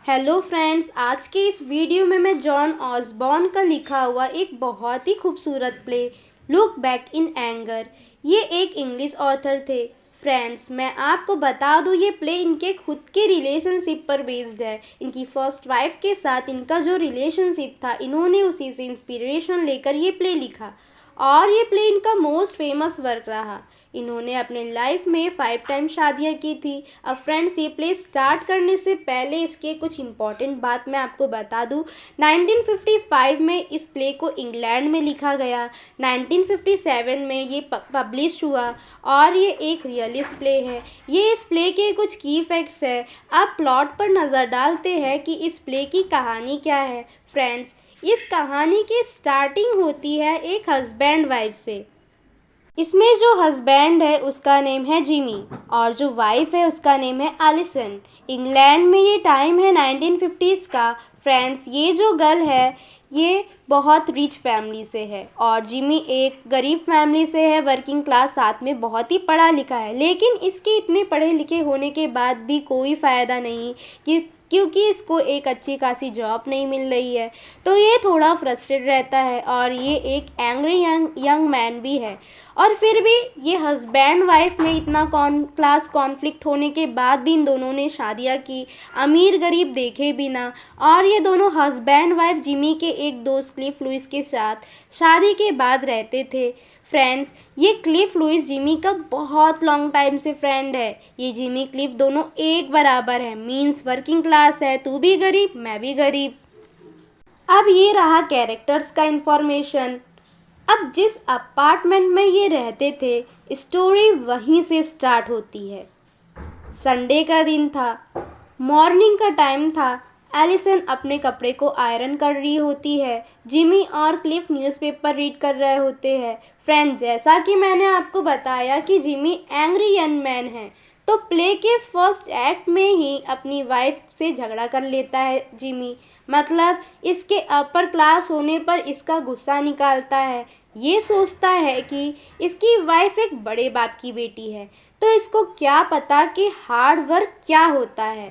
Hello friends, आज के इस वीडियो में मैं जॉन ऑसबॉर्न का लिखा हुआ एक बहुत ही खूबसूरत play look back in anger, ये एक इंग्लिश ऑथर थे। फ्रेंड्स, मैं आपको बता दूँ ये प्ले इनके खुद के रिलेशनशिप पर बेस्ड है। इनकी फर्स्ट वाइफ के साथ इनका जो रिलेशनशिप था, इन्होंने उसी से इंस्पिरेशन लेकर ये प्ले लिखा और ये प्ले इनका मोस्ट फेमस वर्क रहा। इन्होंने अपने लाइफ में 5 टाइम शादियाँ की थी। अब फ्रेंड्स, ये प्ले स्टार्ट करने से पहले इसके कुछ इम्पॉर्टेंट बात मैं आपको बता दूँ। 1955 में इस प्ले को इंग्लैंड में लिखा गया। 1957 में ये पब्लिश हुआ और ये एक रियलिस्ट प्ले है। ये इस प्ले के कुछ की फैक्ट्स है। अब प्लॉट पर नज़र डालते हैं कि इस प्ले की कहानी क्या है। फ्रेंड्स, इस कहानी की स्टार्टिंग होती है एक हस्बैंड वाइफ से। इसमें जो हस्बैंड है उसका नेम है जिमी और जो वाइफ है उसका नेम है एलिसन। इंग्लैंड में ये टाइम है 1950s का। फ्रेंड्स, ये जो गर्ल है ये बहुत रिच फैमिली से है और जिमी एक गरीब फैमिली से है, वर्किंग क्लास, साथ में बहुत ही पढ़ा लिखा है। लेकिन इसके इतने पढ़े लिखे होने के बाद भी कोई फ़ायदा नहीं क्योंकि इसको एक अच्छी खासी जॉब नहीं मिल रही है। तो ये थोड़ा फ्रस्ट्रेट रहता है और ये एक एंग्री यंग मैन भी है। और फिर भी ये हस्बैंड वाइफ में इतना क्लास कॉन्फ्लिक्ट होने के बाद भी इन दोनों ने शादियाँ की, अमीर गरीब देखे बिना। और ये दोनों हस्बैंड वाइफ जिमी के एक दोस्त क्लिफ लुइस के साथ शादी के बाद रहते थे। फ्रेंड्स, ये क्लिफ लुइस जिमी का बहुत लॉन्ग टाइम से फ्रेंड है। ये जिमी क्लिफ दोनों एक बराबर है, मीन्स वर्किंग क्लास है, तू भी गरीब मैं भी गरीब। अब ये रहा कैरेक्टर्स का इंफॉर्मेशन। अब जिस अपार्टमेंट में ये रहते थे, स्टोरी वहीं से स्टार्ट होती है। संडे का दिन था, मॉर्निंग का टाइम था। एलिसन अपने कपड़े को आयरन कर रही होती है। जिमी और क्लिफ न्यूज़पेपर रीड कर रहे होते हैं। फ्रेंड, जैसा कि मैंने आपको बताया कि जिमी एंग्री यंग मैन है, तो प्ले के फर्स्ट एक्ट में ही अपनी वाइफ से झगड़ा कर लेता है जिमी। मतलब इसके अपर क्लास होने पर इसका गुस्सा निकालता है। ये सोचता है कि इसकी वाइफ एक बड़े बाप की बेटी है, तो इसको क्या पता कि हार्ड वर्क क्या होता है।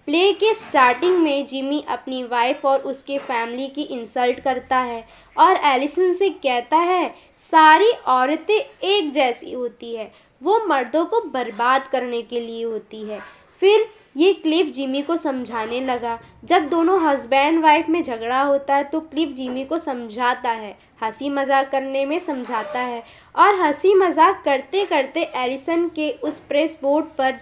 प्ले के स्टार्टिंग में जिमी अपनी वाइफ और उसके फैमिली की इंसल्ट करता है और एलिसन से कहता है सारी औरतें एक जैसी होती है, वो मर्दों को बर्बाद करने के लिए होती है। फिर ये क्लिफ जिमी को समझाने लगा। जब दोनों हस्बैंड वाइफ में झगड़ा होता है तो क्लिफ जिमी को समझाता है, हंसी मजाक करने में समझाता है और हंसी मजाक करते करते एलिसन के उस प्रेस बोर्ड पर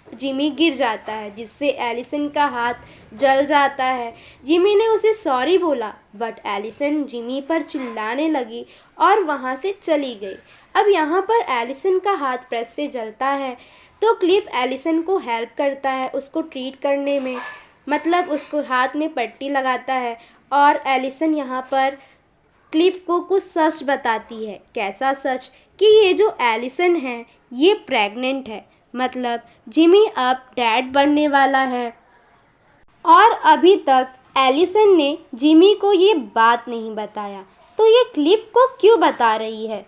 जिमी गिर जाता है, जिससे एलिसन का हाथ जल जाता है। जिमी ने उसे सॉरी बोला, बट एलिसन जिमी पर चिल्लाने लगी और वहाँ से चली गई। अब यहाँ पर एलिसन का हाथ प्रेस से जलता है, तो क्लिफ एलिसन को हेल्प करता है उसको ट्रीट करने में, मतलब उसको हाथ में पट्टी लगाता है। और एलिसन यहाँ पर क्लिफ को कुछ सच बताती है। कैसा सच? कि ये जो एलिसन है ये प्रेग्नेंट है, मतलब जिमी अब डैड बनने वाला है। और अभी तक एलिसन ने जिमी को ये बात नहीं बताया, तो ये क्लिफ को क्यों बता रही है?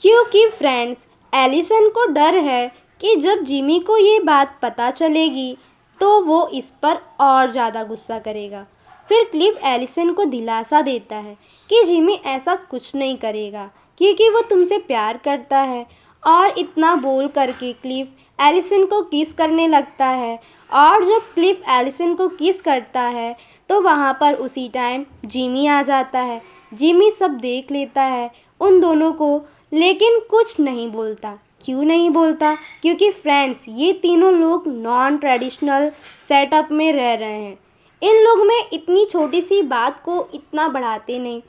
क्योंकि फ्रेंड्स, एलिसन को डर है कि जब जिमी को ये बात पता चलेगी तो वो इस पर और ज़्यादा गुस्सा करेगा। फिर क्लिफ एलिसन को दिलासा देता है कि जिमी ऐसा कुछ नहीं करेगा क्योंकि वो तुमसे प्यार करता है। और इतना बोल करके क्लिफ एलिसन को किस करने लगता है। और जब क्लिफ एलिसन को किस करता है तो वहाँ पर उसी टाइम जिमी आ जाता है। जिमी सब देख लेता है उन दोनों को, लेकिन कुछ नहीं बोलता। क्यों नहीं बोलता? क्योंकि फ्रेंड्स, ये तीनों लोग नॉन ट्रेडिशनल सेटअप में रह रहे हैं। इन लोग में इतनी छोटी सी बात को इतना बढ़ाते नहीं।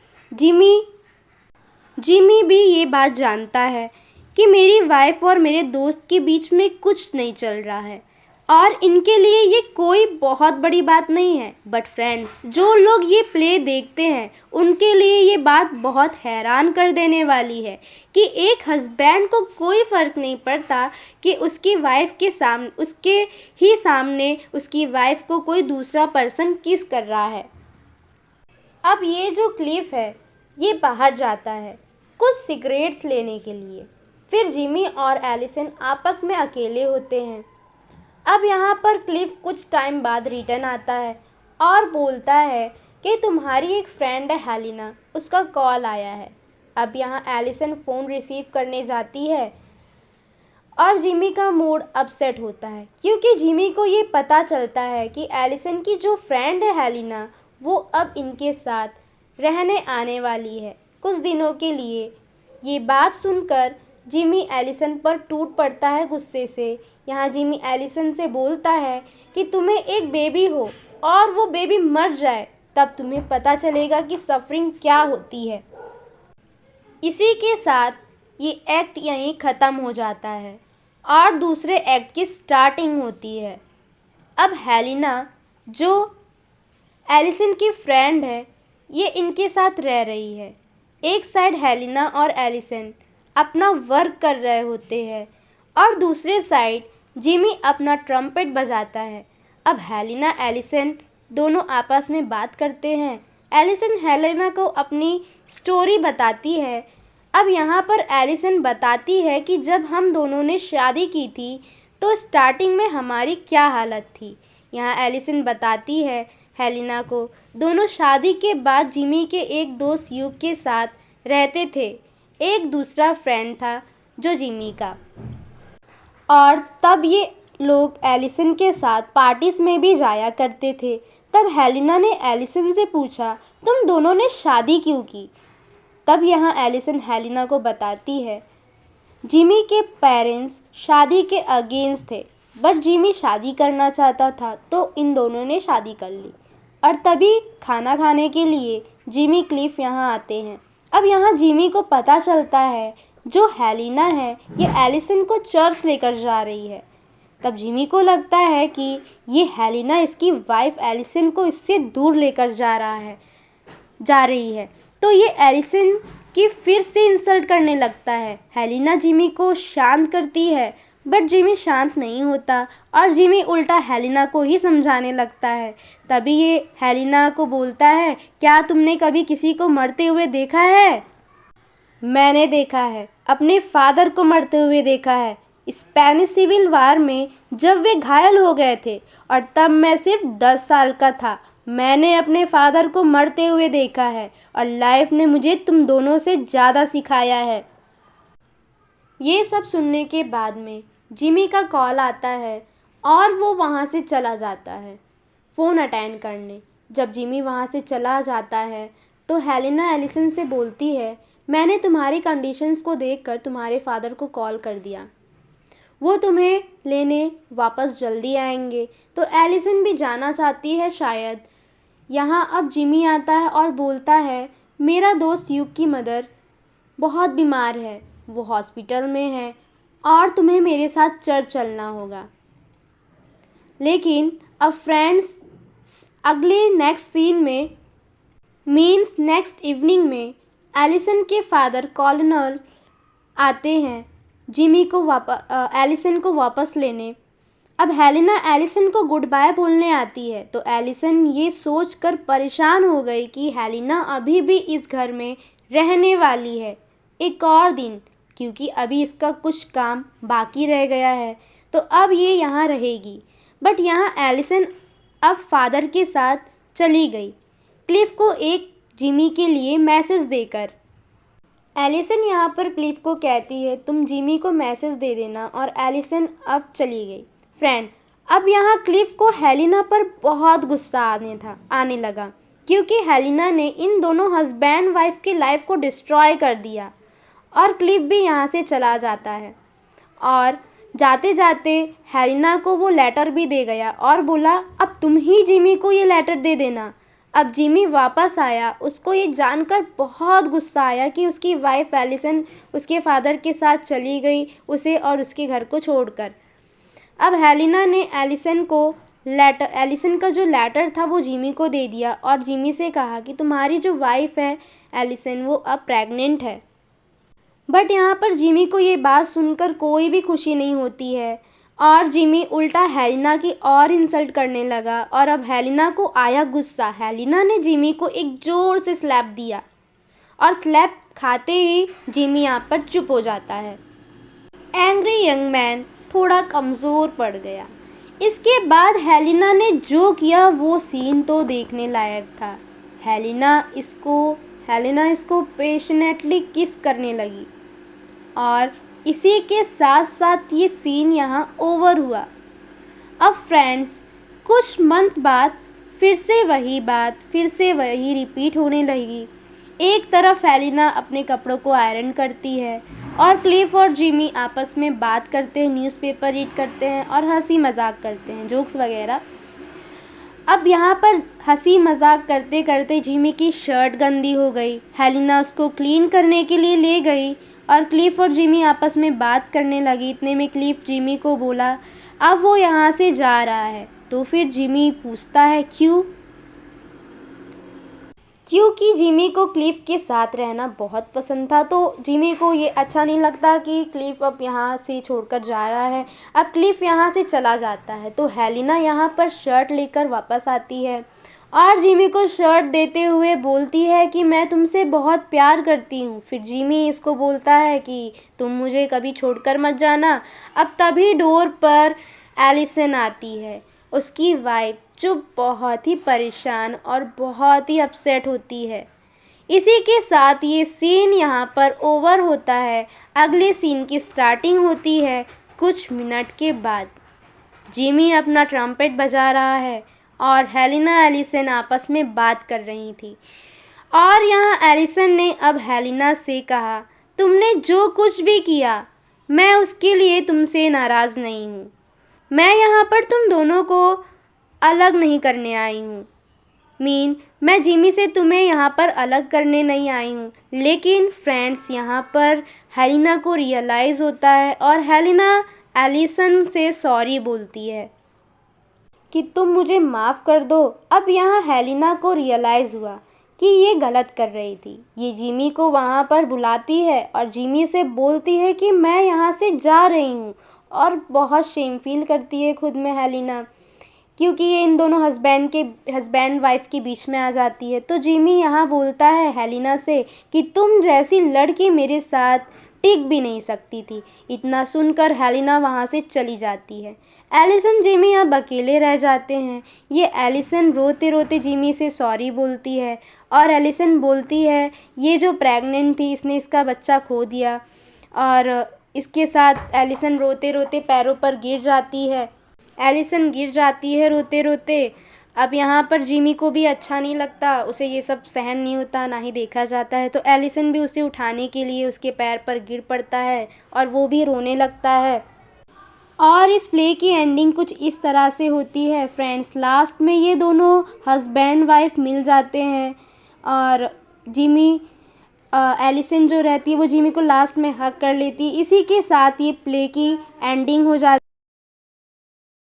जिमी भी ये बात जानता है कि मेरी वाइफ और मेरे दोस्त के बीच में कुछ नहीं चल रहा है और इनके लिए ये कोई बहुत बड़ी बात नहीं है। बट फ्रेंड्स, जो लोग ये प्ले देखते हैं उनके लिए ये बात बहुत हैरान कर देने वाली है कि एक हस्बैंड को कोई फ़र्क नहीं पड़ता कि उसकी वाइफ के सामने, उसके ही सामने उसकी वाइफ को कोई दूसरा पर्सन किस कर रहा है। अब ये जो क्लिफ है ये बाहर जाता है कुछ सिगरेट्स लेने के लिए। फिर जिमी और एलिसन आपस में अकेले होते हैं अब यहाँ पर क्लिफ कुछ टाइम बाद रिटर्न आता है और बोलता है कि तुम्हारी एक फ्रेंड है हेलिना, उसका कॉल आया है। अब यहाँ एलिसन फ़ोन रिसीव करने जाती है और जिमी का मूड अपसेट होता है क्योंकि जिमी को ये पता चलता है कि एलिसन की जो फ्रेंड है हेलिना वो अब इनके साथ रहने आने वाली है कुछ दिनों के लिए। ये बात सुनकर जिमी एलिसन पर टूट पड़ता है गुस्से से। यहाँ जिमी एलिसन से बोलता है कि तुम्हें एक बेबी हो और वो बेबी मर जाए तब तुम्हें पता चलेगा कि सफरिंग क्या होती है। इसी के साथ ये एक्ट यहीं ख़त्म हो जाता है और दूसरे एक्ट की स्टार्टिंग होती है। अब हेलिना जो एलिसन की फ्रेंड है ये इनके साथ रह रही है। एक साइड हेलिना और एलिसन अपना वर्क कर रहे होते हैं और दूसरे साइड जिमी अपना ट्रम्पेट बजाता है। अब हेलिना एलिसन दोनों आपस में बात करते हैं। एलिसन हेलेना को अपनी स्टोरी बताती है। अब यहाँ पर एलिसन बताती है कि जब हम दोनों ने शादी की थी तो स्टार्टिंग में हमारी क्या हालत थी। यहाँ एलिसन बताती है हेलेना को दोनों शादी के बाद जिमी के एक दोस्त यूक के साथ रहते थे। एक दूसरा फ्रेंड था जो जिमी का, और तब ये लोग एलिसन के साथ पार्टीज में भी जाया करते थे। तब हेलेना ने एलिसन से पूछा तुम दोनों ने शादी क्यों की। तब यहाँ एलिसन हेलेना को बताती है जिमी के पेरेंट्स शादी के अगेंस्ट थे बट जिमी शादी करना चाहता था तो इन दोनों ने शादी कर ली। और तभी खाना खाने के लिए जिमी क्लिफ यहाँ आते हैं। अब यहाँ जिमी को पता चलता है जो हेलेना है ये एलिसन को चर्च लेकर जा रही है। तब जिमी को लगता है कि ये हेलेना इसकी वाइफ एलिसन को इससे दूर लेकर जा रही है तो ये एलिसन की फिर से इंसल्ट करने लगता है। हेलेना जिमी को शांत करती है बट जिमी शांत नहीं होता और जिमी उल्टा हेलेना को ही समझाने लगता है। तभी ये हेलेना को बोलता है क्या तुमने कभी किसी को मरते हुए देखा है। मैंने देखा है, अपने फादर को मरते हुए देखा है स्पेनिश सिविल वार में जब वे घायल हो गए थे और तब मैं सिर्फ 10 साल का था। मैंने अपने फादर को मरते हुए देखा है और लाइफ ने मुझे तुम दोनों से ज़्यादा सिखाया है। ये सब सुनने के बाद में जिमी का कॉल आता है और वो वहाँ से चला जाता है फ़ोन अटेंड करने। जब जिमी वहाँ से चला जाता है तो हेलेना एलिसन से बोलती है मैंने तुम्हारी कंडीशंस को देखकर तुम्हारे फादर को कॉल कर दिया, वो तुम्हें लेने वापस जल्दी आएंगे। तो एलिसन भी जाना चाहती है शायद। यहाँ अब जिमी आता है और बोलता है मेरा दोस्त यूक की मदर बहुत बीमार है, वो हॉस्पिटल में है और तुम्हें मेरे साथ चर्च चलना होगा। लेकिन अब फ्रेंड्स अगले नेक्स्ट सीन में मीन्स नेक्स्ट इवनिंग में एलिसन के फादर कॉलोनल आते हैं जिमी को एलिसन को वापस लेने। अब हेलेना एलिसन को गुड बाय बोलने आती है तो एलिसन ये सोचकर परेशान हो गई कि हेलेना अभी भी इस घर में रहने वाली है एक और दिन, क्योंकि अभी इसका कुछ काम बाकी रह गया है तो अब ये यहाँ रहेगी। बट यहाँ एलिसन अब फादर के साथ चली गई क्लिफ को एक जिमी के लिए मैसेज देकर। एलिसन यहाँ पर क्लिफ को कहती है तुम जिमी को मैसेज दे देना और एलिसन अब चली गई। फ्रेंड अब यहाँ क्लिफ को हेलेना पर बहुत गुस्सा आने लगा क्योंकि हेलेना ने इन दोनों हस्बैंड वाइफ की लाइफ को डिस्ट्रॉय कर दिया और क्लिफ भी यहाँ से चला जाता है। और जाते जाते हेलेना को वो लेटर भी दे गया और बोला अब तुम ही जिमी को ये लेटर दे देना। अब जिमी वापस आया, उसको ये जानकर बहुत गुस्सा आया कि उसकी वाइफ एलिसन उसके फादर के साथ चली गई उसे और उसके घर को छोड़कर। अब हेलेना ने एलिसन का जो लेटर था वो जिमी को दे दिया और जिमी से कहा कि तुम्हारी जो वाइफ है एलिसन वो अब प्रेग्नेंट है। बट यहाँ पर जिमी को ये बात सुनकर कोई भी खुशी नहीं होती है और जिमी उल्टा हेलेना की और इंसल्ट करने लगा। और अब हेलेना को आया गुस्सा। हेलेना ने जिमी को एक ज़ोर से स्लैप दिया और स्लैप खाते ही जिमी यहाँ पर चुप हो जाता है। एंग्री यंग मैन थोड़ा कमज़ोर पड़ गया। इसके बाद हेलिना ने जो किया वो सीन तो देखने लायक था। हेलिना इसको पैशनेटली किस करने लगी और इसी के साथ साथ ये सीन यहाँ ओवर हुआ। अब फ्रेंड्स, कुछ मंथ बाद फिर से वही रिपीट होने लगी। एक तरफ हेलिना अपने कपड़ों को आयरन करती है और क्लिफ और जिमी आपस में बात करते हैं, न्यूज़पेपर रीड करते हैं और हंसी मजाक करते हैं, जोक्स वगैरह। अब यहाँ पर हंसी मजाक करते करते जिमी की शर्ट गंदी हो गई। हेलिना उसको क्लीन करने के लिए ले गई और क्लिफ और जिमी आपस में बात करने लगी। इतने में क्लिफ जिमी को बोला अब वो यहाँ से जा रहा है। तो फिर जिमी पूछता है क्योंकि जिमी को क्लिफ के साथ रहना बहुत पसंद था। तो जिमी को ये अच्छा नहीं लगता कि क्लिफ अब यहाँ से छोड़कर जा रहा है। अब क्लिफ यहाँ से चला जाता है तो हेलिना यहाँ पर शर्ट लेकर वापस आती है और जिमी को शर्ट देते हुए बोलती है कि मैं तुमसे बहुत प्यार करती हूँ। फिर जिमी इसको बोलता है कि तुम मुझे कभी छोड़कर मत जाना। अब तभी डोर पर एलिसन आती है, उसकी वाइफ, जो बहुत ही परेशान और बहुत ही अपसेट होती है। इसी के साथ ये सीन यहाँ पर ओवर होता है। अगले सीन की स्टार्टिंग होती है कुछ मिनट के बाद। जिमी अपना ट्रम्पेट बजा रहा है और हेलिना एलिसन आपस में बात कर रही थी और यहाँ एलिसन ने अब हेलिना से कहा तुमने जो कुछ भी किया मैं उसके लिए तुमसे नाराज़ नहीं हूँ। मैं यहाँ पर तुम दोनों को अलग नहीं करने आई हूँ। मैं जिमी से तुम्हें यहाँ पर अलग करने नहीं आई हूँ। लेकिन फ्रेंड्स, यहाँ पर हेलिना को रियलाइज़ होता है और हेलिना एलिसन से सॉरी बोलती है कि तुम मुझे माफ़ कर दो। अब यहाँ हेलिना को रियलाइज़ हुआ कि ये गलत कर रही थी। ये जिमी को वहाँ पर बुलाती है और जिमी से बोलती है कि मैं यहाँ से जा रही हूँ और बहुत शेम फील करती है खुद में हेलिना, क्योंकि ये इन दोनों हस्बैंड वाइफ के बीच में आ जाती है। तो जिमी यहाँ बोलता है हेलिना से कि तुम जैसी लड़की मेरे साथ टिक भी नहीं सकती थी। इतना सुनकर हेलिना वहाँ से चली जाती है। एलिसन जिमी अब अकेले रह जाते हैं। ये एलिसन रोते रोते जिमी से सॉरी बोलती है और एलिसन बोलती है ये जो प्रेग्नेंट थी इसने इसका बच्चा खो दिया। और इसके साथ एलिसन रोते रोते पैरों पर गिर जाती है। एलिसन गिर जाती है रोते रोते। अब यहाँ पर जिमी को भी अच्छा नहीं लगता, उसे ये सब सहन नहीं होता, ना ही देखा जाता है। तो एलिसन भी उसे उठाने के लिए उसके पैर पर गिर पड़ता है और वो भी रोने लगता है। और इस प्ले की एंडिंग कुछ इस तरह से होती है फ्रेंड्स। लास्ट में ये दोनों हस्बैंड वाइफ मिल जाते हैं और जिमी एलिसन जो रहती है वो जिमी को लास्ट में हग कर लेती है। इसी के साथ ये प्ले की एंडिंग हो जाती है।